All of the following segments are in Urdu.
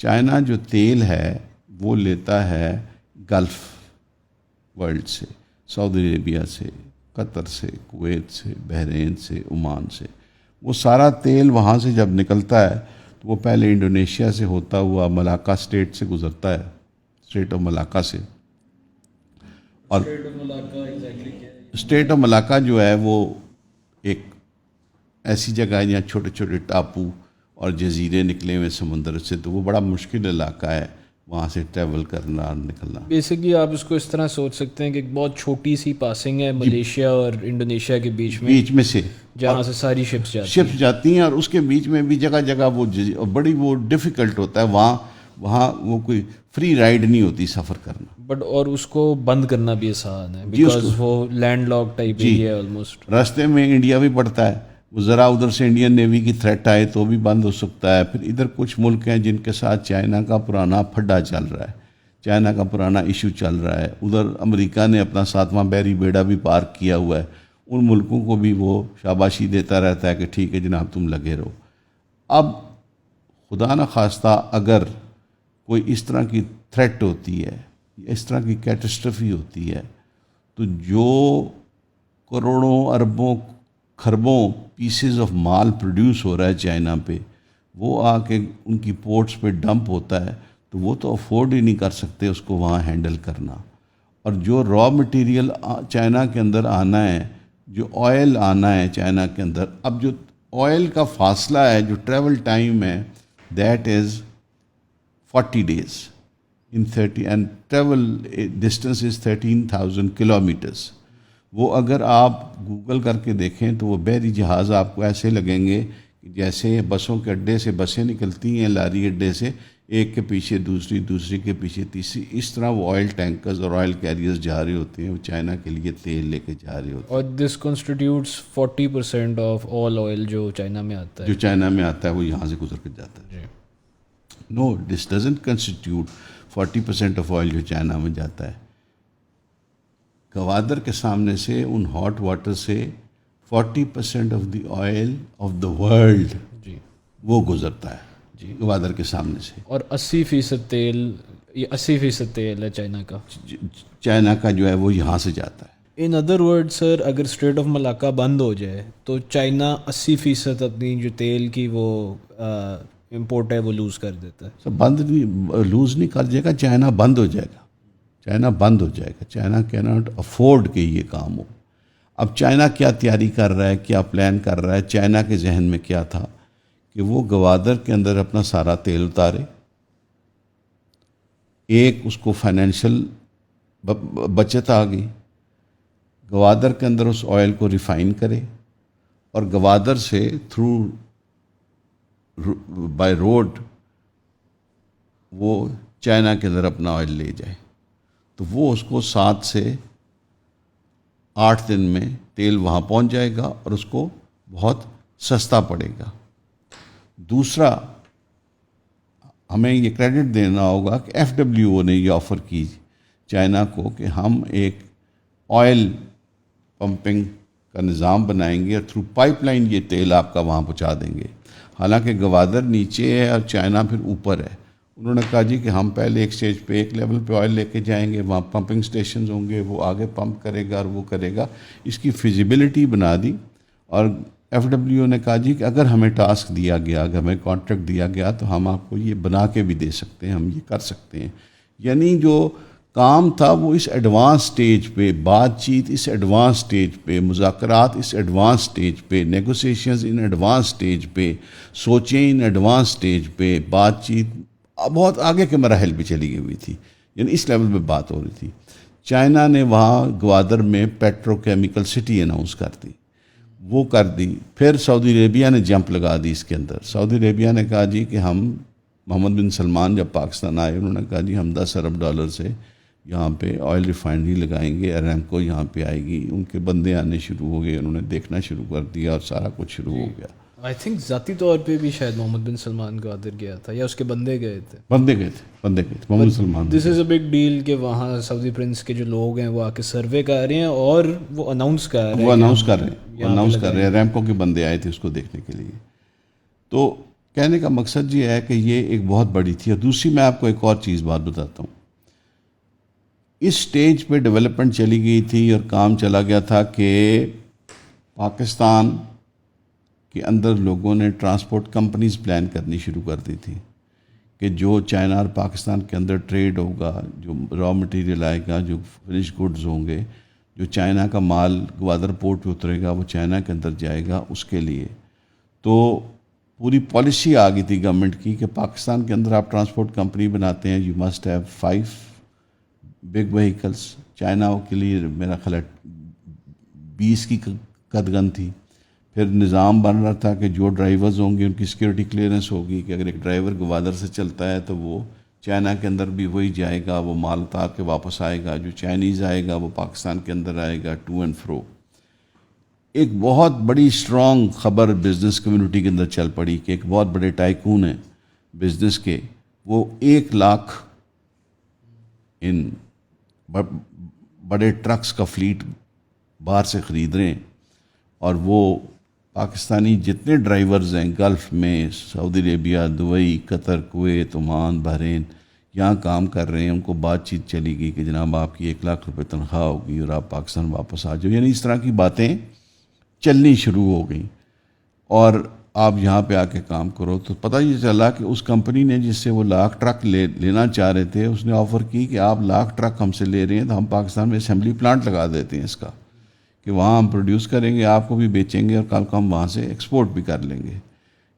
چائنا جو تیل ہے وہ لیتا ہے گلف ورلڈ سے، سعودی عربیہ سے، قطر سے، کویت سے، بحرین سے، عمان سے. وہ سارا تیل وہاں سے جب نکلتا ہے تو وہ پہلے انڈونیشیا سے ہوتا ہوا ملاکا اسٹیٹ سے گزرتا ہے، اسٹیٹ آف ملاکا سے. اور اسٹیٹ آف ملاکا جو ہے وہ ایک ایسی جگہ ہے جہاں چھوٹے چھوٹے ٹاپو اور جزیرے نکلے ہوئے سمندر سے، تو وہ بڑا مشکل علاقہ ہے وہاں سے ٹریول کرنا اور نکلنا. بیسکلی آپ اس کو اس طرح سوچ سکتے ہیں کہ ایک بہت چھوٹی سی پاسنگ ہے ملیشیا اور انڈونیشیا کے بیچ میں سے جہاں سے ساری شپس جاتی ہیں، اور اس کے بیچ میں بھی جگہ جگہ وہ بڑی وہ ڈیفیکلٹ ہوتا ہے وہاں وہ کوئی فری رائڈ نہیں ہوتی سفر کرنا. بٹ اور اس کو بند کرنا بھی آسان ہے بیکاز وہ لینڈ لاک ٹائپ ایریا ہے آلموسٹ. راستے میں انڈیا بھی پڑتا ہے، وہ ذرا ادھر سے انڈین نیوی کی تھریٹ آئے تو بھی بند ہو سکتا ہے. پھر ادھر کچھ ملک ہیں جن کے ساتھ چائنا کا پرانا پھڈا چل رہا ہے، چائنا کا پرانا ایشو چل رہا ہے. ادھر امریکہ نے اپنا 7واں بحری بیڑا بھی پارک کیا ہوا ہے. ان ملکوں کو بھی وہ شاباشی دیتا رہتا ہے کہ ٹھیک ہے جناب تم لگے رہو. اب خدا نخواستہ اگر کوئی اس طرح کی تھریٹ ہوتی ہے، اس طرح کی کیٹسٹرفی ہوتی ہے، تو جو کروڑوں اربوں کھربوں پیسز آف مال پروڈیوس ہو رہا ہے چائنا پہ، وہ آ کے ان کی پورٹس پہ ڈمپ ہوتا ہے، تو وہ تو افورڈ ہی نہیں کر سکتے اس کو وہاں ہینڈل کرنا. اور جو را مٹیریل چائنا کے اندر آنا ہے، جو آئل آنا ہے چائنا کے اندر، اب جو آئل کا فاصلہ ہے، جو ٹریول ٹائم ہے، that is 40 days in 30 and travel distance is 13,000 kilometers. وہ اگر آپ گوگل کر کے دیکھیں تو وہ بحری جہاز آپ کو ایسے لگیں گے کہ جیسے بسوں کے اڈے سے بسیں نکلتی ہیں، لاری اڈے سے ایک کے پیچھے دوسری، دوسری کے پیچھے تیسری، اس طرح وہ آئل ٹینکرز اور آئل کیریئرز جا رہے ہوتے ہیں، وہ چائنا کے لیے تیل لے کے جا رہے ہوتے ہیں. اور دس کنسٹیٹیوٹس 40% آف آل آئل جو چائنا میں آتا ہے، جو چائنا میں آتا ہے وہ یہاں سے گزر کے جاتا ہے. No, this doesn't constitute 40% of oil جو چائنا میں جاتا ہے. گوادر کے سامنے سے ان ہاٹ واٹر سے 40% of the Isle of the world وہ گزرتا ہے گوادر کے سامنے سے. اور 80% تیل ہے چائنا کا جو ہے وہ یہاں سے جاتا ہے. ان ادر ورڈ سر، اگر اسٹریٹ آف ملاکا بند ہو جائے تو چائنا 80% اپنی جو تیل کی وہ امپورٹ ہے وہ لوز کر دیتا ہے. بند نہیں، لوز نہیں کر جائے گا، چائنا بند ہو جائے گا. چائنا بند ہو جائے گا. چائنا کی ناٹ افورڈ کہ یہ کام ہو. اب چائنا کیا تیاری کر رہا ہے، کیا پلان کر رہا ہے؟ چائنا کے ذہن میں کیا تھا کہ وہ گوادر کے اندر اپنا سارا تیل اتارے، ایک اس کو فائنینشیل بچت آ گئی، گوادر کے اندر اس آئل کو ریفائن کرے اور گوادر سے تھرو بائی روڈ وہ چائنا کے اندر اپنا آئل لے جائے. تو وہ اس کو 7 سے 8 دن میں تیل وہاں پہنچ جائے گا اور اس کو بہت سستا پڑے گا. دوسرا ہمیں یہ کریڈٹ دینا ہوگا کہ FWO نے یہ آفر کی چائنا کو کہ ہم ایک آئل پمپنگ کا نظام بنائیں گے اور تھرو پائپ لائن یہ تیل آپ کا وہاں پہنچا دیں گے. حالانکہ گوادر نیچے ہے اور چائنا پھر اوپر ہے. انہوں نے کہا جی کہ ہم پہلے ایک اسٹیج پہ ایک لیول پہ آئل لے کے جائیں گے، وہاں پمپنگ سٹیشنز ہوں گے، وہ آگے پمپ کرے گا اور وہ کرے گا. اس کی فیزیبلٹی بنا دی. اور FWO نے کہا جی کہ اگر ہمیں ٹاسک دیا گیا، اگر ہمیں کانٹریکٹ دیا گیا تو ہم آپ کو یہ بنا کے بھی دے سکتے ہیں، ہم یہ کر سکتے ہیں. یعنی جو کام تھا وہ اس ایڈوانس سٹیج پہ، بات چیت اس ایڈوانس سٹیج پہ، مذاکرات اس ایڈوانس سٹیج پہ، نیگوسیشنز ان ایڈوانس سٹیج پہ، سوچیں ان ایڈوانس سٹیج پہ، بات چیت بہت آگے کے مراحل پہ چلی گئی ہوئی تھی. یعنی اس لیول پہ بات ہو رہی تھی. چائنا نے وہاں گوادر میں پیٹرو کیمیکل سٹی اناؤنس کر دی، وہ کر دی. پھر سعودی عربیہ نے جمپ لگا دی اس کے اندر. سعودی عربیہ نے کہا جی کہ ہم، محمد بن سلمان جب پاکستان آئے انہوں نے کہا جی ہم $10 ارب سے یہاں پہ آئل ریفائنری لگائیں گے، اریمکو یہاں پہ آئے گی. ان کے بندے آنے شروع ہو گئے، انہوں نے دیکھنا شروع کر دیا اور سارا کچھ شروع ہو گیا. آئی تھنک ذاتی طور پہ بھی شاید محمد بن سلمان گوادر گیا تھا یا اس کے بندے گئے تھے. بندے گئے تھے محمد سلمان. دس از اے بگ ڈیل کہ وہاں سعودی پرنس کے جو لوگ ہیں وہ آ کے سروے کر رہے ہیں اور وہ اناؤنس کر رہے ہیں. اریمکو کے بندے آئے تھے اس کو دیکھنے کے لیے. تو کہنے کا مقصد یہ ہے کہ یہ ایک بہت بڑی تھی. اور دوسری میں آپ کو ایک اور چیز بات بتاتا ہوں. اس سٹیج پہ ڈیولپمنٹ چلی گئی تھی اور کام چلا گیا تھا کہ پاکستان کے اندر لوگوں نے ٹرانسپورٹ کمپنیز پلان کرنی شروع کر دی تھی کہ جو چائنا اور پاکستان کے اندر ٹریڈ ہوگا, جو را مٹیریل آئے گا, جو فنش گڈز ہوں گے, جو چائنا کا مال گوادر پورٹ پہ اترے گا وہ چائنا کے اندر جائے گا اس کے لیے. تو پوری پالیسی آ گئی تھی گورنمنٹ کی کہ پاکستان کے اندر آپ ٹرانسپورٹ کمپنی بناتے ہیں, you must have 5 big vehicles. China کے لیے میرا خیال ہے 20 کی قدغن تھی. پھر نظام بن رہا تھا کہ جو ڈرائیورز ہوں گے ان کی سیکیورٹی کلیئرنس ہوگی کہ اگر ایک ڈرائیور گوادر سے چلتا ہے تو وہ چائنا کے اندر بھی وہی جائے گا, وہ مال اتار کے واپس آئے گا, جو چائنیز آئے گا وہ پاکستان کے اندر آئے گا, ٹو اینڈ فرو. ایک بہت بڑی اسٹرانگ خبر بزنس کمیونٹی کے اندر چل پڑی کہ ایک بہت بڑے ٹائکون ہیں بزنس کے, وہ 1 لاکھ ان بڑے ٹرکس کا فلیٹ باہر سے خرید رہے ہیں, اور وہ پاکستانی جتنے ڈرائیورز ہیں گلف میں, سعودی عربیہ, دبئی, قطر, کویت, عمان, بحرین یہاں کام کر رہے ہیں. ان کو بات چیت چلی گئی کہ جناب آپ کی 1 لاکھ روپے تنخواہ ہوگی اور آپ پاکستان واپس آ جاؤ. یعنی اس طرح کی باتیں چلنی شروع ہو گئیں اور آپ یہاں پہ آ کے کام کرو. تو پتہ یہ چلا کہ اس کمپنی نے جس سے وہ 1 لاکھ ٹرک لینا چاہ رہے تھے, اس نے آفر کی کہ آپ 1 لاکھ ٹرک ہم سے لے رہے ہیں تو ہم پاکستان میں اسمبلی پلانٹ لگا دیتے ہیں اس کا, کہ وہاں ہم پروڈیوس کریں گے, آپ کو بھی بیچیں گے اور کل کو ہم وہاں سے ایکسپورٹ بھی کر لیں گے.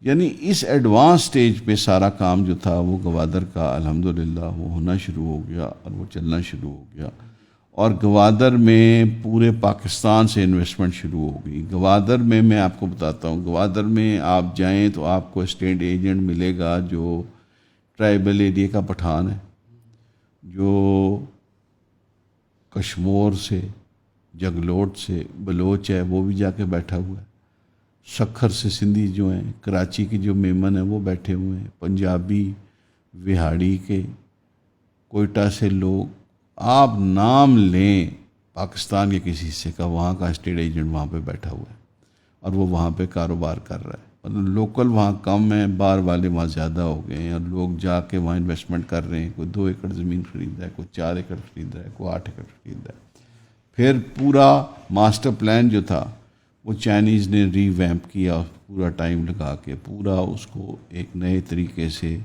یعنی اس ایڈوانس سٹیج پہ سارا کام جو تھا وہ گوادر کا الحمدللہ وہ ہونا شروع ہو گیا اور وہ چلنا شروع ہو گیا. اور گوادر میں پورے پاکستان سے انویسٹمنٹ شروع ہو گئی. گوادر میں آپ کو بتاتا ہوں, گوادر میں آپ جائیں تو آپ کو اسٹیٹ ایجنٹ ملے گا جو ٹرائبل ایریا کا پٹھان ہے, جو کشمور سے, جگلوٹ سے بلوچ ہے وہ بھی جا کے بیٹھا ہوا ہے, سکھر سے سندھی جو ہیں, کراچی کے جو میمن ہیں وہ بیٹھے ہوئے ہیں, پنجابی, وہاڑی کے, کوئٹہ سے لوگ, آپ نام لیں پاکستان کے کسی حصے کا, وہاں کا اسٹیٹ ایجنٹ وہاں پہ بیٹھا ہوا ہے اور وہ وہاں پہ کاروبار کر رہا ہے. مطلب لوکل وہاں کم ہیں, باہر والے وہاں زیادہ ہو گئے ہیں, اور لوگ جا کے وہاں انویسٹمنٹ کر رہے ہیں. کوئی 2 ایکڑ زمین خرید رہا ہے, کوئی 4 ایکڑ خرید رہا ہے, کوئی 8 ایکڑ خرید رہا ہے. پھر پورا ماسٹر پلان جو تھا وہ چائنیز نے ری ویمپ کیا, پورا ٹائم لگا کے پورا اس کو ایک نئے طریقے سے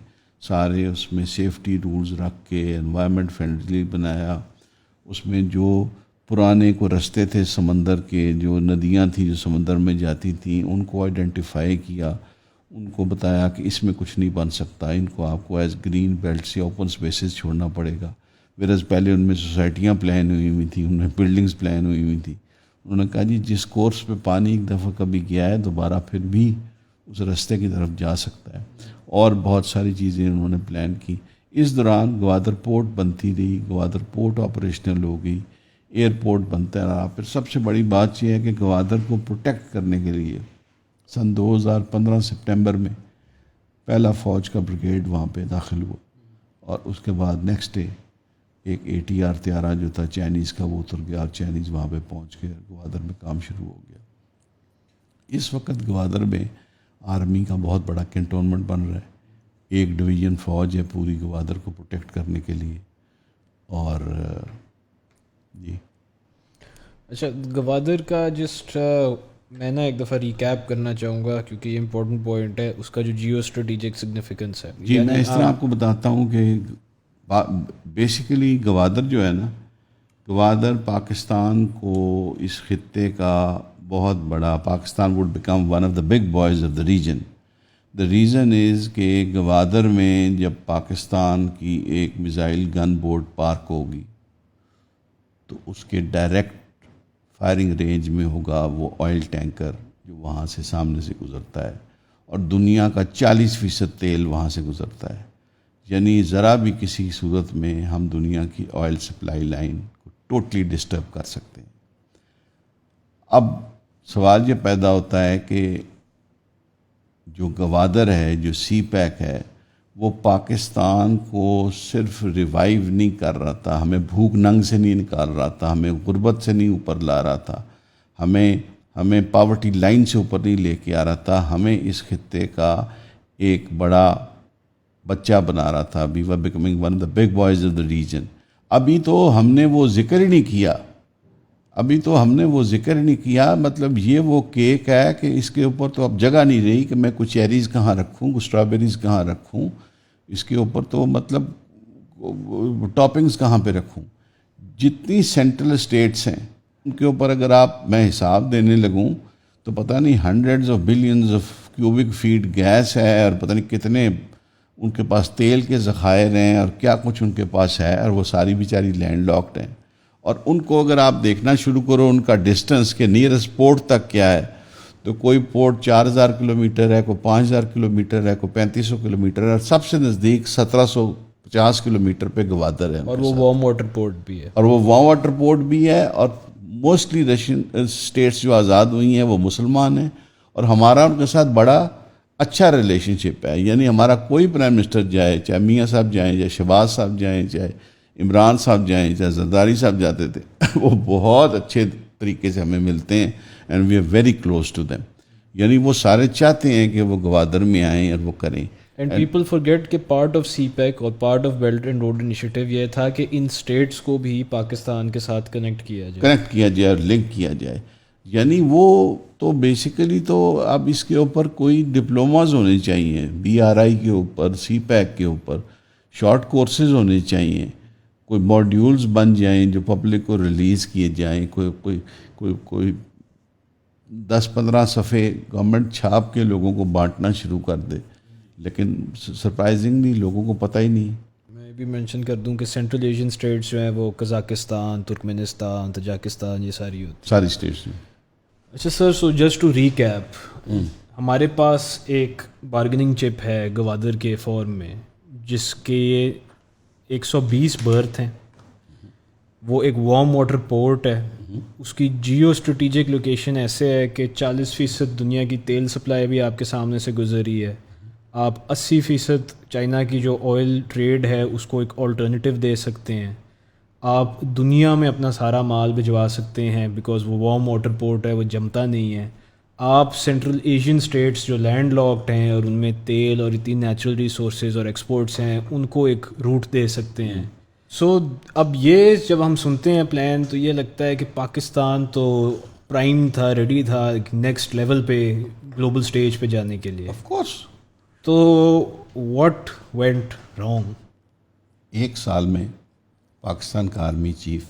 سارے اس میں سیفٹی رولز رکھ کے انوائرمنٹ فرینڈلی بنایا. اس میں جو پرانے کو رستے تھے سمندر کے, جو ندیاں تھیں جو سمندر میں جاتی تھیں, ان کو آئیڈینٹیفائی کیا, ان کو بتایا کہ اس میں کچھ نہیں بن سکتا, ان کو آپ کو ایز گرین بیلٹس یا اوپن سپیسز چھوڑنا پڑے گا. ویرز پہلے ان میں سوسائٹیاں پلان ہوئی تھیں, ان میں بلڈنگز پلان ہوئی تھیں. انہوں نے کہا جی جس کورس پہ پانی ایک دفعہ کبھی گیا ہے دوبارہ پھر بھی اس رستے کی طرف جا سکتا ہے, اور بہت ساری چیزیں انہوں نے پلان کی. اس دوران گوادر پورٹ بنتی رہی, گوادر پورٹ آپریشنل ہو گئی, ایئرپورٹ بنتا رہا. پھر سب سے بڑی بات یہ ہے کہ گوادر کو پروٹیکٹ کرنے کے لیے سن 2015 سپٹمبر میں پہلا فوج کا بریگیڈ وہاں پہ داخل ہوا, اور اس کے بعد نیکسٹ ڈے ایک ATR طیارہ جو تھا چائنیز کا وہ اتر گیا, اور چائنیز وہاں پہ پہنچ کے گوادر میں کام شروع ہو گیا. اس وقت گوادر میں آرمی کا بہت بڑا کنٹونمنٹ بن رہا ہے, 1 ڈویژن فوج ہے پوری گوادر کو پروٹیکٹ کرنے کے لیے. اور جی اچھا, گوادر کا جسٹ میں نا ایک دفعہ ریکیپ کرنا چاہوں گا کیونکہ یہ امپورٹنٹ پوائنٹ ہے, اس کا جو جیو اسٹریٹجک سگنیفیکنس ہے. جی میں اس طرح آپ کو بتاتا ہوں کہ بیسیکلی گوادر جو ہے نا, گوادر پاکستان کو اس خطے کا بہت بڑا, Pakistan would become one of the big boys of the region. The reason is کہ گوادر میں جب پاکستان کی ایک میزائل گن بورڈ پارک ہوگی تو اس کے ڈائریکٹ فائرنگ رینج میں ہوگا وہ آئل ٹینکر جو وہاں سے سامنے سے گزرتا ہے, اور دنیا کا 40% تیل وہاں سے گزرتا ہے. یعنی ذرا بھی کسی صورت میں ہم دنیا کی آئل سپلائی لائن کو ٹوٹلی ڈسٹرب کر سکتے ہیں. اب سوال یہ پیدا ہوتا ہے کہ جو گوادر ہے, جو سی پیک ہے, وہ پاکستان کو صرف ریوائیو نہیں کر رہا تھا, ہمیں بھوک ننگ سے نہیں نکال رہا تھا, ہمیں غربت سے نہیں اوپر لا رہا تھا, ہمیں پاورٹی لائن سے اوپر نہیں لے کے آ رہا تھا, ہمیں اس خطے کا ایک بڑا بچہ بنا رہا تھا. We were becoming one of the big boys of the region. ابھی تو ہم نے وہ ذکر ہی نہیں کیا. مطلب یہ وہ کیک ہے کہ اس کے اوپر تو اب جگہ نہیں رہی کہ میں کچھ چیریز کہاں رکھوں, کچھ اسٹرابیریز کہاں رکھوں, اس کے اوپر تو مطلب ٹاپنگز کہاں پہ رکھوں. جتنی سینٹرل اسٹیٹس ہیں ان کے اوپر اگر میں حساب دینے لگوں تو پتہ نہیں hundreds of billions of cubic feet gas ہے, اور پتہ نہیں کتنے ان کے پاس تیل کے ذخائر ہیں, اور کیا کچھ ان کے پاس ہے, اور وہ ساری بیچاری لینڈ لاکڈ ہیں. اور ان کو اگر آپ دیکھنا شروع کرو ان کا ڈسٹنس کے نیئرسٹ پورٹ تک کیا ہے, تو کوئی پورٹ 4000 کلومیٹر ہے, کوئی 5000 کلومیٹر ہے, کوئی 3500 کلومیٹر ہے, اور سب سے نزدیک 1750 کلومیٹر پہ گوادر ہے. اور وہ وارم واٹر پورٹ بھی ہے. اور موسٹلی رشین اسٹیٹس جو آزاد ہوئی ہیں وہ مسلمان ہیں, اور ہمارا ان کے ساتھ بڑا اچھا ریلیشن شپ ہے. یعنی ہمارا کوئی پرائم منسٹر جائے, چاہے میاں صاحب جائیں, چاہے شہباز صاحب جائیں, چاہے عمران صاحب جائیں, چاہے زرداری صاحب جاتے تھے, وہ بہت اچھے طریقے سے ہمیں ملتے ہیں, and we are very close to them. یعنی وہ سارے چاہتے ہیں کہ وہ گوادر میں آئیں اور وہ کریں. اینڈ پیپل فارگیٹ کہ پارٹ آف سی پیک اور part of belt and road initiative یہ تھا کہ ان اسٹیٹس کو بھی پاکستان کے ساتھ کنیکٹ کیا جائے اور لنک کیا جائے. یعنی وہ تو بیسیکلی تو اب اس کے اوپر کوئی ڈپلوماز ہونے چاہیے, BRI کے اوپر, سی پیک کے اوپر شارٹ کورسز ہونے چاہیے, کوئی ماڈیولز بن جائیں جو پبلک کو ریلیز کیے جائیں, کوئی 10-15 صفحے گورنمنٹ چھاپ کے لوگوں کو بانٹنا شروع کر دے. لیکن سرپرائزنگلی لوگوں کو پتہ ہی نہیں. میں بھی مینشن کر دوں کہ سینٹرل ایشین اسٹیٹس جو ہیں وہ قزاقستان, ترکمنستان, تاجکستان, یہ ساری اسٹیٹس ہیں. اچھا سر, سو جسٹ ٹو ریکیپ, ہمارے پاس ایک بارگننگ چپ ہے گوادر کے فارم میں جس کے 120 برتھ ہیں. وہ ایک وارم واٹر پورٹ ہے. اس کی جیو اسٹریٹجک لوکیشن ایسے ہے کہ 40% دنیا کی تیل سپلائی بھی آپ کے سامنے سے گزری ہے. آپ 80% چائنا کی جو آئل ٹریڈ ہے اس کو ایک آلٹرنیٹیو دے سکتے ہیں. آپ دنیا میں اپنا سارا مال بھجوا سکتے ہیں بیکاز وہ وارم واٹر پورٹ ہے, وہ جمتا نہیں ہے. آپ سینٹرل ایشین اسٹیٹس جو لینڈ لاکڈ ہیں اور ان میں تیل اور اتنی نیچرل ریسورسز اور ایکسپورٹس ہیں ان کو ایک روٹ دے سکتے ہیں. سو اب یہ جب ہم سنتے ہیں پلان تو یہ لگتا ہے کہ پاکستان تو پرائم تھا, ریڈی تھا نیکسٹ لیول پہ گلوبل سٹیج پہ جانے کے لیے. Of course. تو واٹ وینٹ رانگ؟ 1 سال میں پاکستان کا آرمی چیف